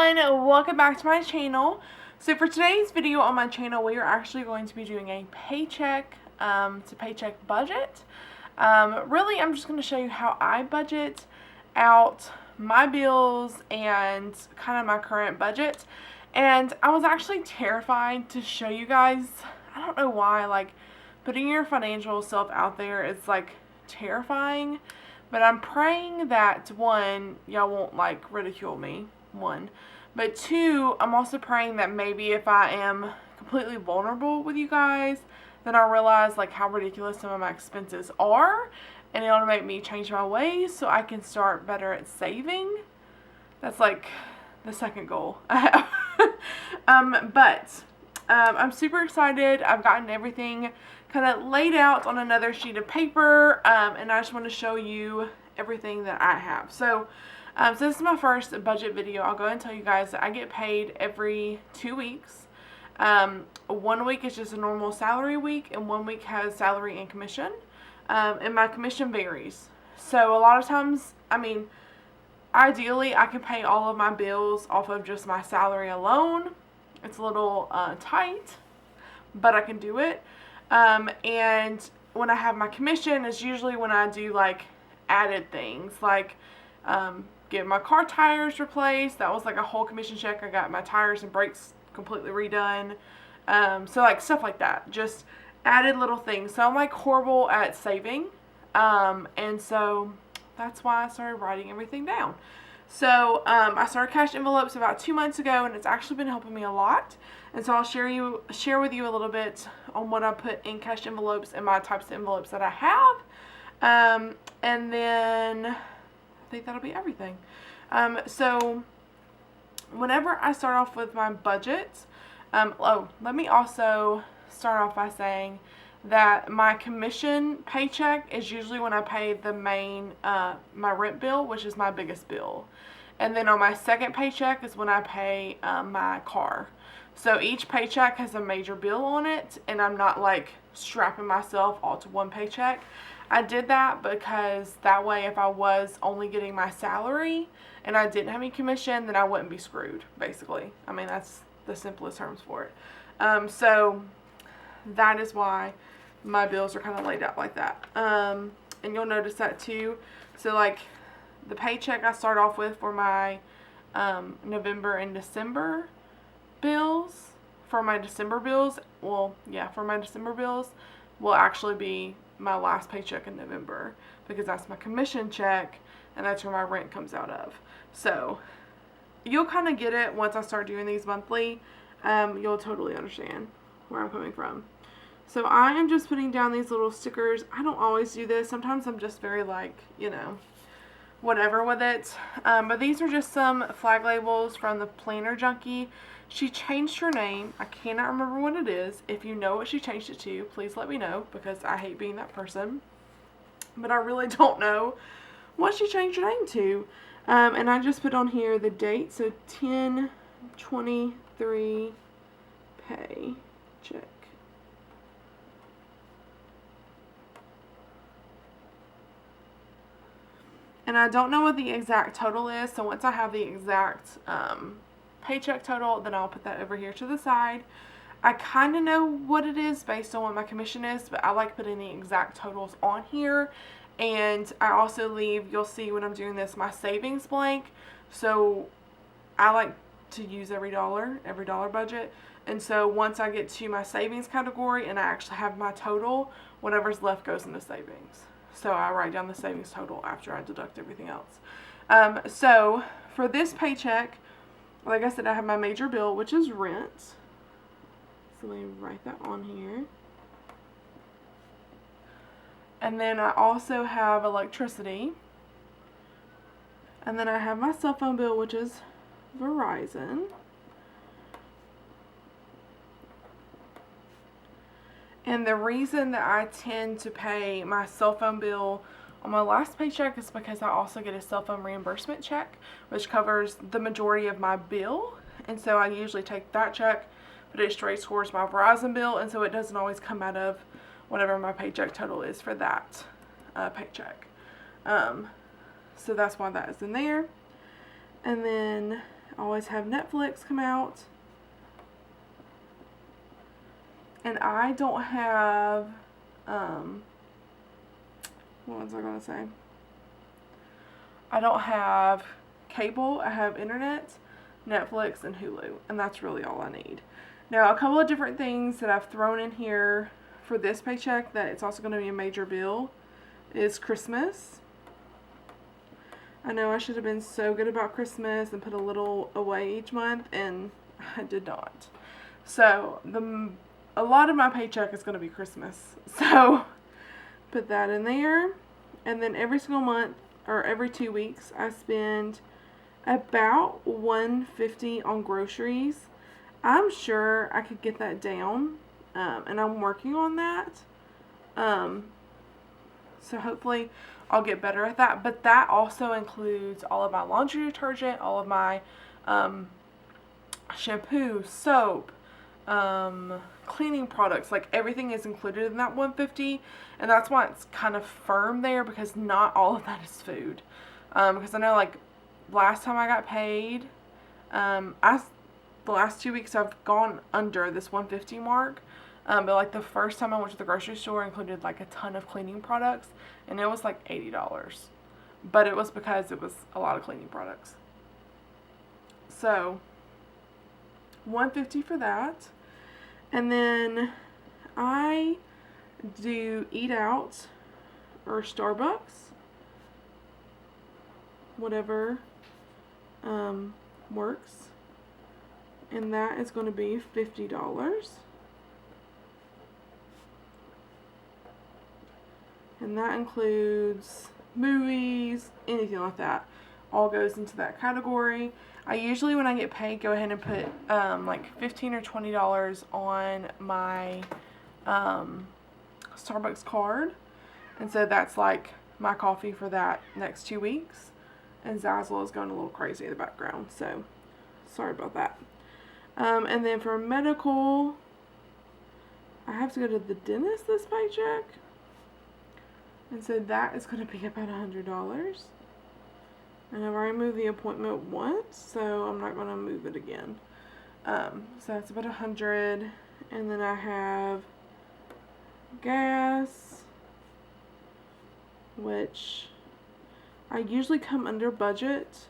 everyone, welcome back to my channel. So for today's video on my channel, we are actually going to be doing a paycheck to paycheck budget. Really, I'm just going to show you how I budget out my bills and kind of my current budget. And I was actually terrified to show you guys. I don't know why, like, putting your financial self out there is like terrifying. But I'm praying that, one, y'all won't, like, ridicule me, one. But two, I'm also praying that maybe if I am completely vulnerable with you guys, then I'll realize, like, how ridiculous some of my expenses are. And it'll make me change my ways so I can start better at saving. That's, like, the second goal I have. But I'm super excited. I've gotten everything kind of laid out on another sheet of paper, and I just want to show you everything that I have. So this is my first budget video. I'll go ahead and tell you guys that I get paid every 2 weeks. 1 week is just a normal salary week, and 1 week has salary and commission, and my commission varies. So a lot of times, I mean, ideally I can pay all of my bills off of just my salary alone. It's a little tight, but I can do it. And when I have my commission, is usually when I do, like, added things, like get my car tires replaced. That was like a whole commission check. I got my tires and brakes completely redone. So, like, stuff like that, just added little things. So I'm, like, horrible at saving, and so that's why I started writing everything down. So I started cash envelopes about 2 months ago, and it's actually been helping me a lot. And so I'll share with you a little bit on what I put in cash envelopes and my types of envelopes that I have. And then I think that'll be everything. So whenever I start off with my budget, let me also start off by saying that my commission paycheck is usually when I pay the main, my rent bill, which is my biggest bill. And then on my second paycheck is when I pay my car. So each paycheck has a major bill on it, and I'm not, like, strapping myself all to one paycheck. I did that because that way if I was only getting my salary and I didn't have any commission, then I wouldn't be screwed, basically. I mean, that's the simplest terms for it. So that is why my bills are kind of laid out like that. And you'll notice that too. So, like, the paycheck I start off with for my November and December bills, for my December bills will actually be my last paycheck in November, because that's my commission check and that's where my rent comes out of. So you'll kind of get it once I start doing these monthly. You'll totally understand where I'm coming from. So I am just putting down these little stickers. I don't always do this. Sometimes I'm just very, like, you know, whatever with it. But these are just some flag labels from the Planner Junkie. She changed her name. I cannot remember what it is. If you know what she changed it to, please let me know, because I hate being that person. But I really don't know what she changed her name to. And I just put on here the date. So 10/23 pay check. And I don't know what the exact total is, so once I have the exact paycheck total, then I'll put that over here to the side. I kind of know what it is based on what my commission is, but I like putting the exact totals on here. And I also leave, you'll see when I'm doing this, my savings blank. So I like to use every dollar budget. And so once I get to my savings category and I actually have my total, whatever's left goes into savings. So I write down the savings total after I deduct everything else. So for this paycheck, like I said, I have my major bill, which is rent. So let me write that on here. And then I also have electricity. And then I have my cell phone bill, which is Verizon. And the reason that I tend to pay my cell phone bill on my last paycheck is because I also get a cell phone reimbursement check, which covers the majority of my bill. And so I usually take that check, put it straight towards my Verizon bill, and so it doesn't always come out of whatever my paycheck total is for that paycheck. So that's why that is in there. And then always have Netflix come out. And I don't have, what was I going to say? I don't have cable. I have internet, Netflix, and Hulu. And that's really all I need. Now, a couple of different things that I've thrown in here for this paycheck that it's also going to be a major bill is Christmas. I know I should have been so good about Christmas and put a little away each month, and I did not. So, a lot of my paycheck is going to be Christmas. So, put that in there. And then every single month, or every 2 weeks, I spend about $150 on groceries. I'm sure I could get that down, and I'm working on that. So hopefully I'll get better at that. But that also includes all of my laundry detergent, all of my shampoo, soap, cleaning products. Like, everything is included in that $150, and that's why it's kind of firm there, because not all of that is food. Because I know, like, last time I got paid, the last 2 weeks I've gone under this $150 mark. But like the first time I went to the grocery store included like a ton of cleaning products, and it was like $80. But it was because it was a lot of cleaning products. So $150 for that. And then I do eat out or Starbucks, whatever works. And that is going to be $50. And that includes movies, anything like that. All goes into that category. I usually, when I get paid, go ahead and put like $15 or $20 on my Starbucks card. And so that's like my coffee for that next 2 weeks. And Zazzle is going a little crazy in the background, so sorry about that. And then for medical, I have to go to the dentist this paycheck. And so that is going to be about $100. And I've already moved the appointment once, so I'm not going to move it again. So that's about $100. And then I have gas, which I usually come under budget,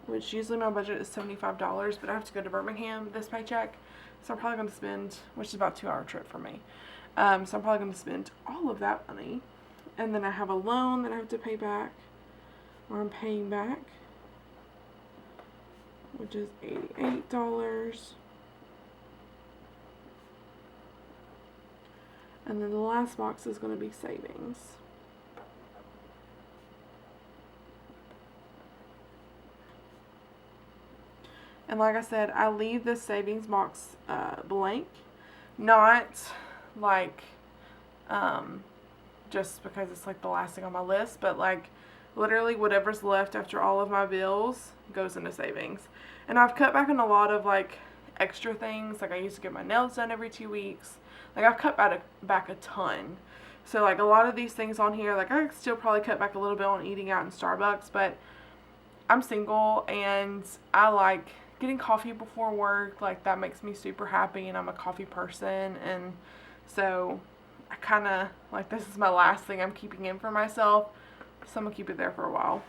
which usually my budget is $75, but I have to go to Birmingham this paycheck. So I'm probably going to spend, which is about a 2-hour trip for me. So I'm probably going to spend all of that money. And then I have a loan that I have to pay back, or I'm paying back, which is $88. And then the last box is going to be savings. And like I said, I leave this savings box blank, not like just because it's like the last thing on my list, but like literally whatever's left after all of my bills goes into savings. And I've cut back on a lot of like extra things. Like I used to get my nails done every 2 weeks. Like I've cut back a ton. So like a lot of these things on here, like I could still probably cut back a little bit on eating out in Starbucks, but I'm single and I like getting coffee before work. Like that makes me super happy, and I'm a coffee person, and so I kind of like, this is my last thing I'm keeping in for myself, so I'm gonna keep it there for a while.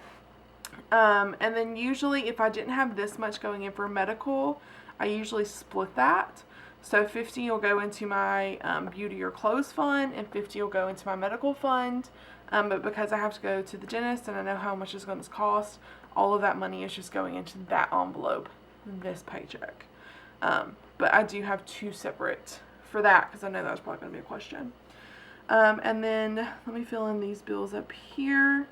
And then usually if I didn't have this much going in for medical, I usually split that. So 50 will go into my beauty or clothes fund, and 50 will go into my medical fund. But because I have to go to the dentist and I know how much it's going to cost, all of that money is just going into that envelope this paycheck. But I do have 2 separate for that, because I know that's probably going to be a question. And then let me fill in these bills up here.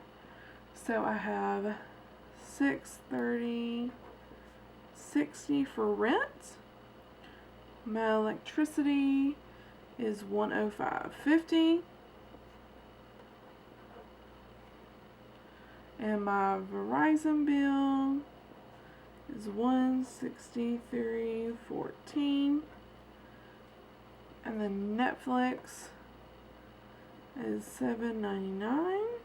So I have $630, $60 for rent. My electricity is $105.50. And my Verizon bill is $163.14. And then Netflix is $7.99.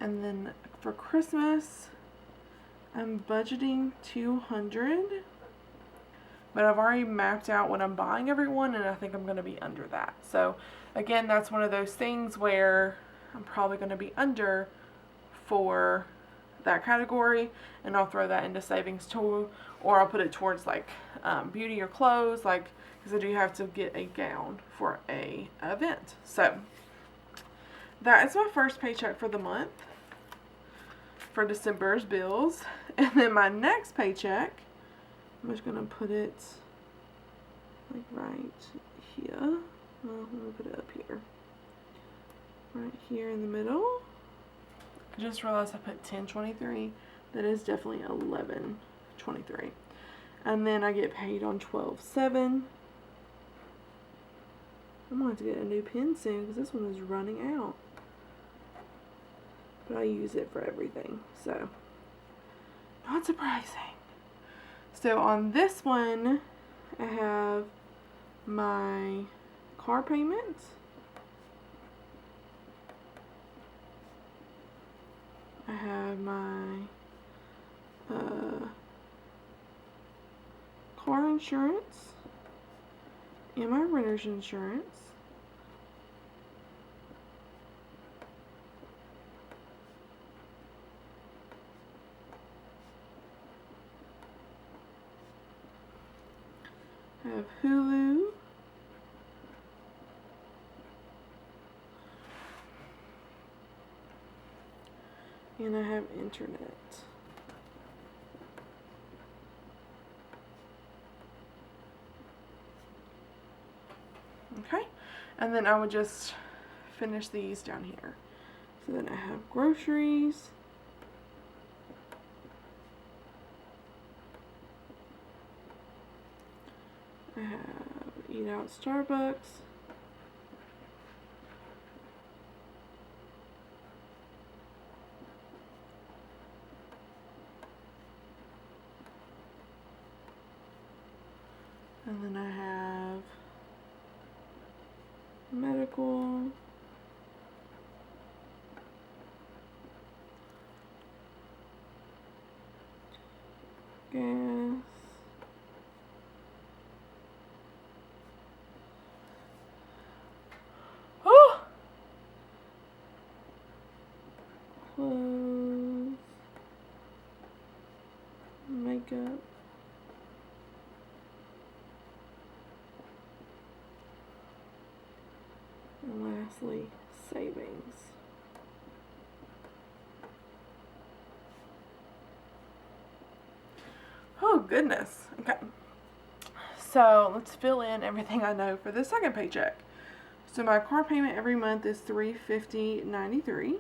And then for Christmas, I'm budgeting $200, but I've already mapped out what I'm buying everyone, and I think I'm going to be under that. So again, that's one of those things where I'm probably going to be under for that category, and I'll throw that into savings too, or I'll put it towards like beauty or clothes, like, because I do have to get a gown for a event. So that is my first paycheck for the month for December's bills. And then my next paycheck, I'm just gonna put it like right here. Well, let me put it up here, right here in the middle. I just realized I put 10/23. That is definitely 11/23. And then I get paid on 12/7. I'm going to have to get a new pen soon because this one is running out. But I use it for everything, so not surprising. So on this one, I have my car payment. I have my car insurance and my renter's insurance. I have Hulu. And I have internet. Okay, and then I would just finish these down here. So then I have groceries. I have Eat Out Starbucks. And then I have medical. Gas. Oh! Clothes. Makeup. And lastly, savings. Oh goodness. Okay. So let's fill in everything I know for the second paycheck. So my car payment every month is $350.93.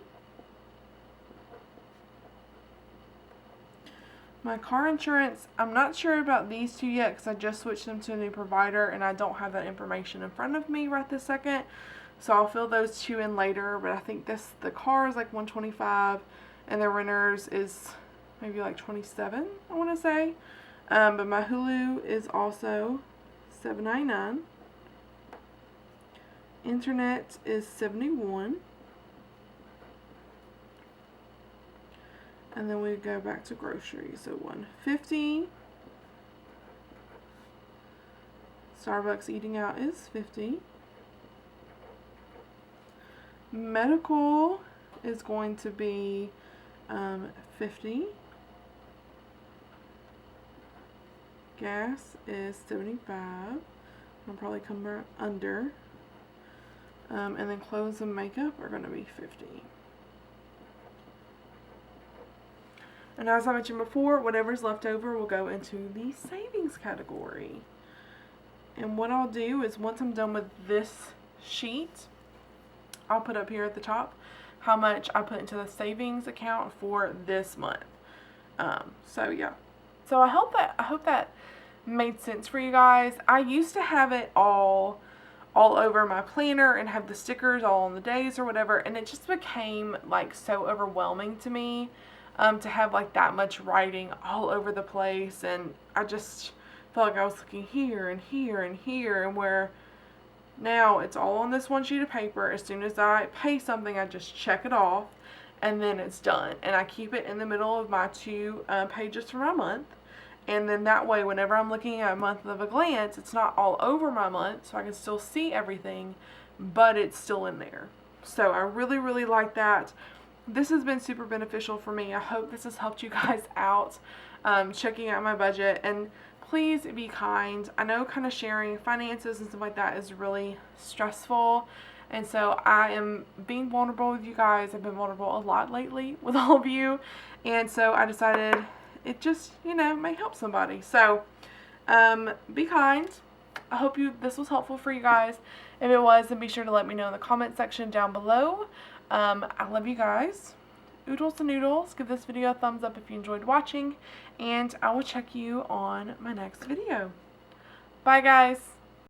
My car insurance, I'm not sure about these two yet because I just switched them to a new provider and I don't have that information in front of me right this second. So I'll fill those two in later, but I think the car is like $125 and the renter's is maybe like $27, I want to say. But my Hulu is also $7.99. Internet is $71. And then we go back to groceries. So $150. Starbucks eating out is $50. Medical is going to be $50. Gas is $75. I'll probably come under. And then clothes and makeup are going to be $50. And as I mentioned before, whatever's left over will go into the savings category. And what I'll do is once I'm done with this sheet, I'll put up here at the top how much I put into the savings account for this month. So yeah. So I hope that made sense for you guys. I used to have it all over my planner and have the stickers all on the days or whatever, and it just became like so overwhelming to me to have like that much writing all over the place, and I just felt like I was looking here and here and here, and where now it's all on this one sheet of paper. As soon as I pay something, I just check it off, and then it's done. And I keep it in the middle of my 2 pages for my month. And then that way, whenever I'm looking at a month of a glance, it's not all over my month, so I can still see everything, but it's still in there. So I really, really like that. This has been super beneficial for me. I hope this has helped you guys out, checking out my budget. And please be kind. I know kind of sharing finances and stuff like that is really stressful. And so I am being vulnerable with you guys. I've been vulnerable a lot lately with all of you. And so I decided it just, may help somebody. So be kind. I hope this was helpful for you guys. If it was, then be sure to let me know in the comment section down below. I love you guys. Oodles and noodles. Give this video a thumbs up if you enjoyed watching. And I will check you on my next video. Bye, guys.